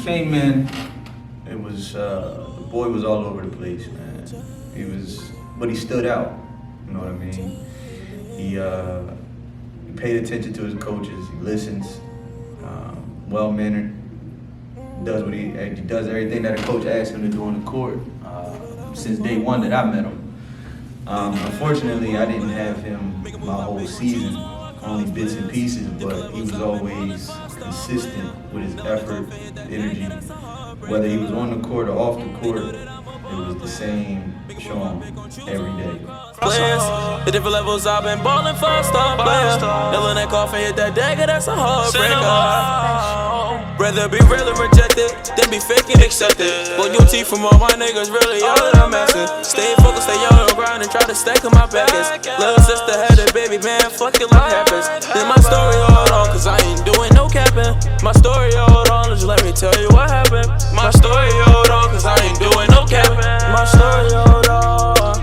came in, it was the boy was all over the place, man. But he stood out. You know what I mean? He paid attention to his coaches. He listens. Well-mannered. He does everything that a coach asks him to do on the court. Since day one that I met him. Unfortunately, I didn't have him my whole season, only bits and pieces, but he was always consistent with his effort, energy. Whether he was on the court or off the court, it was the same Sean every day. Players, the different levels I've been balling for a star player. Nailing that coffin, hit that dagger, that's a heartbreaker. Rather be real and rejected than be fake and accepted. But your teeth from all my niggas really all that I'm asking. Stay focused, stay on the grind and try to stack on my backers. Little sister had a baby, man, fuck it like happens. Then my story hold on, cause I ain't doing no capping. My story hold on, just let me tell you what happened. My story hold on, cause I ain't doing no capping. My story hold on.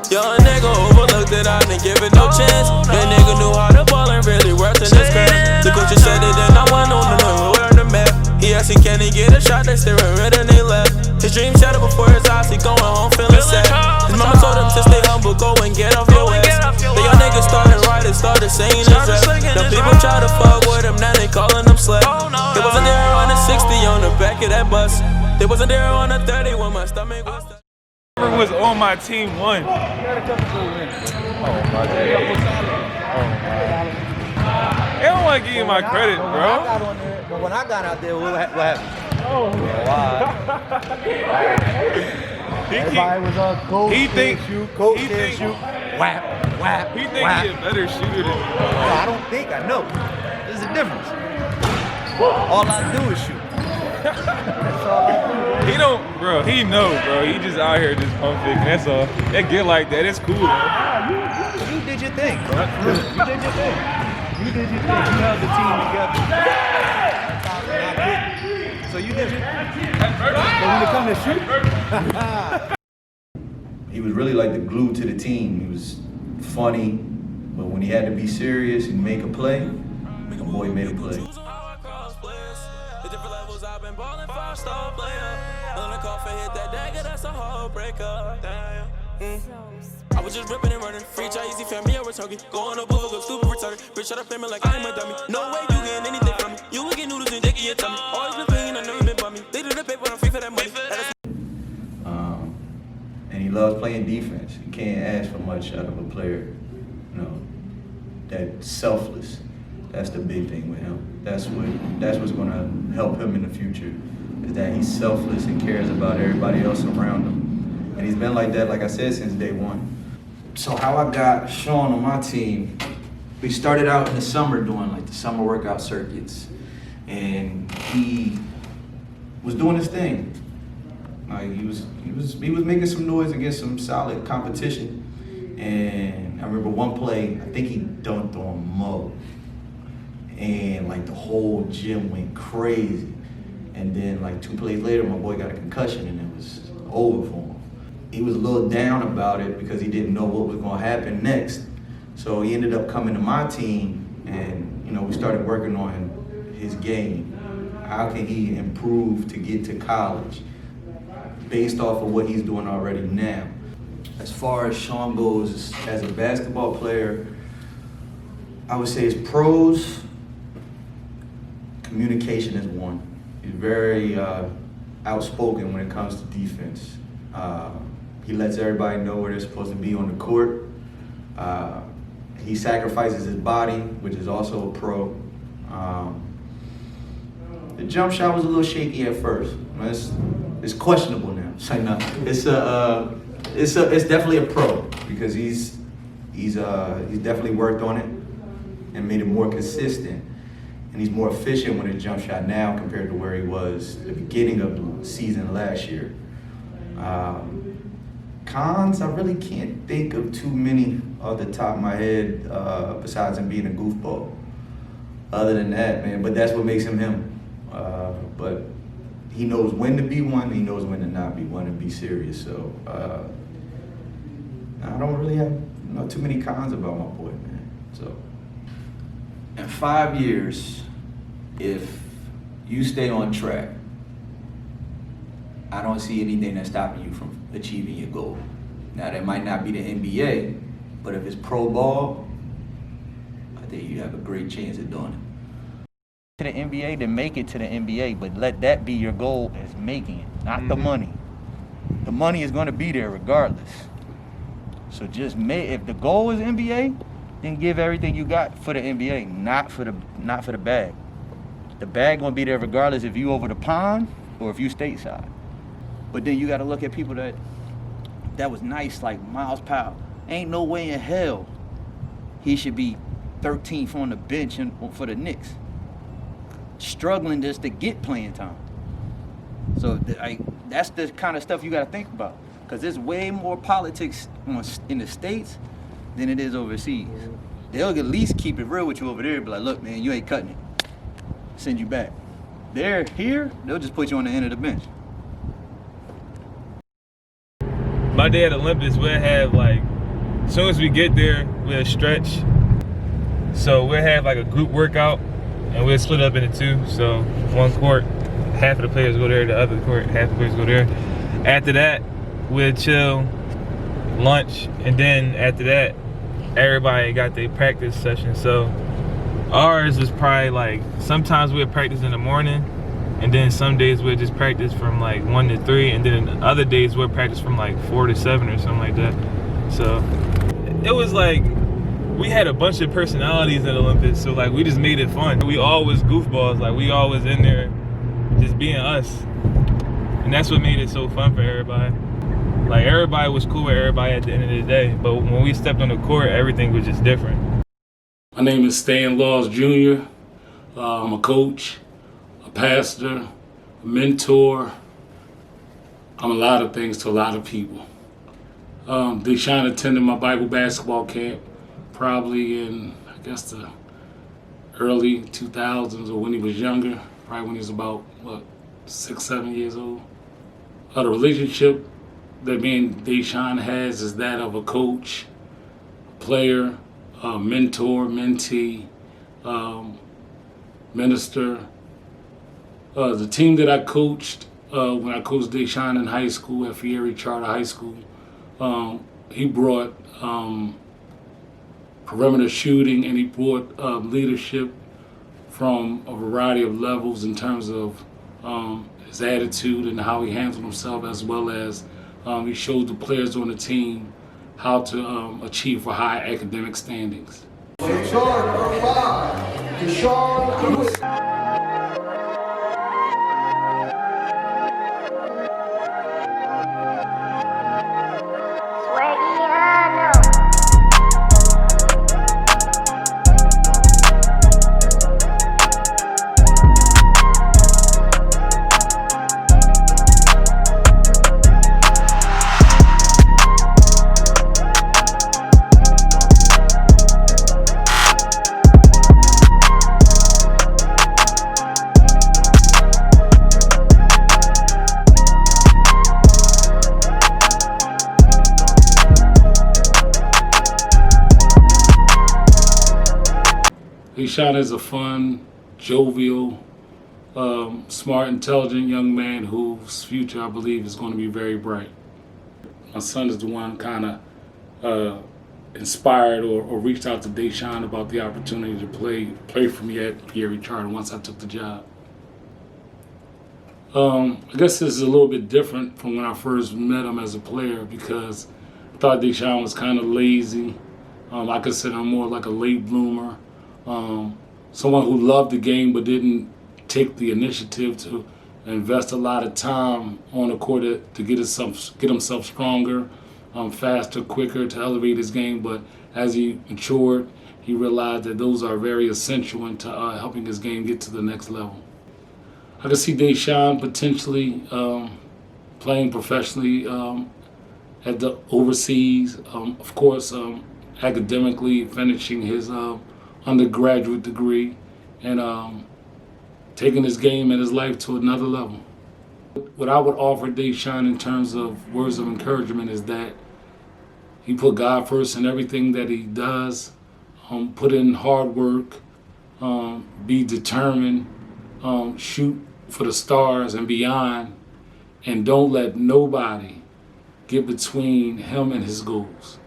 Young nigga overlooked it, I didn't give it no chance. That nigga knew how to ball and really worth in his craft. The coach just said it, then I went on the wearing the map. He asked me, can he get a shot? They staring red and they left. His dream shattered before his eyes, he going home feeling sad. His mama told him to stay humble, go and get off your ass. The young niggas started writing, started singing his rap. Now people try to fuck with him, now they calling him slap. They wasn't there on the 60 on the back of that bus. They wasn't there on the 30 when my stomach was Whoever was on my team won. Oh my God. They don't want to give you my credit, bro. But when I got out there, what happened? Oh. Everybody was on coach. He think coach can't shoot. Whap. He think he a better shooter than me. No, I don't think. I know. There's a difference. All I do is shoot. That's all I do. He don't, bro. He know, bro. He just out here just pump faking. That's all. That get like that. It's cool, though. You did your thing, bro. You did your thing. You held the team together. So you did your thing. But when it comes to shoot, He was really like the glue to the team. He was funny, but when he had to be serious and make a play, the boy made a play. I've been ballin' 5-star player. On the coffin, hit that dagger, that's a heartbreaker. I was just ripping and running. Free try easy family, I was talking. Going up over, go stupid retarded. Bitch, shut up, pay me like I am a dummy. No way you getting anything from me. You would get noodles and dick in your tummy. Always been paying, I never been bummy. They do the paper, I'm free for that money. And he loves playing defense. You can't ask for much out of a player, you know, that's selfless. That's the big thing with him. That's what's gonna help him in the future, is that he's selfless and cares about everybody else around him. And he's been like that, like I said, since day one. So how I got Sean on my team, we started out in the summer doing like the summer workout circuits, and he was doing his thing. Like he was making some noise against some solid competition. And I remember one play, I think he dunked on Mo. And like the whole gym went crazy. And then like 2 plays later, my boy got a concussion and it was over for him. He was a little down about it because he didn't know what was gonna happen next. So he ended up coming to my team and, you know, we started working on his game. How can he improve to get to college based off of what he's doing already now? As far as Sean goes as a basketball player, I would say his pros, communication is one. He's very outspoken when it comes to defense. He lets everybody know where they're supposed to be on the court. He sacrifices his body, which is also a pro. The jump shot was a little shaky at first. It's questionable now. It's like, no, it's definitely a pro because he's definitely worked on it and made it more consistent. And he's more efficient with his jump shot now compared to where he was at the beginning of the season last year. Cons, I really can't think of too many off the top of my head besides him being a goofball. Other than that, man, but that's what makes him him. But he knows when to be one, he knows when to not be one and be serious. So I don't really have too many cons about my boy, man. So in 5 years, if you stay on track I don't see anything that's stopping you from achieving your goal. Now, that might not be the NBA, but if it's pro ball, I think you have a great chance of doing it. To the NBA, then make it to the NBA, but let that be your goal, as making it, not the money. The money is going to be there regardless. So just if the goal is NBA, then give everything you got for the NBA, not for the bag. The bag gonna be there regardless if you over the pond or if you stateside. But then you got to look at people that was nice, like Miles Powell. Ain't no way in hell he should be 13th on the bench for the Knicks, struggling just to get playing time. So that's the kind of stuff you got to think about, because there's way more politics in the States than it is overseas. They'll at least keep it real with you over there, be like, look, man, you ain't cutting it. Send you back. They're here, they'll just put you on the end of the bench. My day at Olympus, we'll have like, as soon as we get there, we'll stretch. So we'll have like a group workout and we'll split up into two. So one court, half of the players go there, the other court, half the players go there. After that, we'll chill, lunch, and then after that, everybody got their practice session. So ours is probably like, sometimes we'll practice in the morning, and then some days we'll just practice from like 1 to 3, and then other days we'll practice from like 4 to 7 or something like that. So it was like, we had a bunch of personalities at Olympus, so like we just made it fun. We always goofballs, like we always in there just being us. And that's what made it so fun for everybody. Like everybody was cool with everybody at the end of the day, but when we stepped on the court, everything was just different. My name is Stan Laws Jr. I'm a coach, a pastor, a mentor. I'm a lot of things to a lot of people. Deshaun attended my Bible basketball camp probably in, I guess, the early 2000s, or when he was younger, probably when he was about, 6, 7 years old. The relationship that me and Deshaun has is that of a coach, player, mentor, mentee, minister. The team that I coached when I coached Deshaun in high school at Fieri Charter High School, he brought perimeter shooting, and he brought leadership from a variety of levels in terms of his attitude and how he handled himself, as well as he showed the players on the team how to achieve for high academic standings. Deshaun is a fun, jovial, smart, intelligent young man whose future, I believe, is going to be very bright. My son is the one kind of inspired or reached out to Deshaun about the opportunity to play for me at Fieri Charter once I took the job. I guess this is a little bit different from when I first met him as a player, because I thought Deshaun was kind of lazy. I consider him more like a late bloomer. Someone who loved the game but didn't take the initiative to invest a lot of time on the court to get himself stronger, faster, quicker, to elevate his game. But as he matured, he realized that those are very essential into helping his game get to the next level. I can see Deshaun potentially playing professionally at the overseas, of course, academically finishing his undergraduate degree, and taking his game and his life to another level. What I would offer Deshaun in terms of words of encouragement is that he put God first in everything that he does, put in hard work, be determined, shoot for the stars and beyond, and don't let nobody get between him and his goals.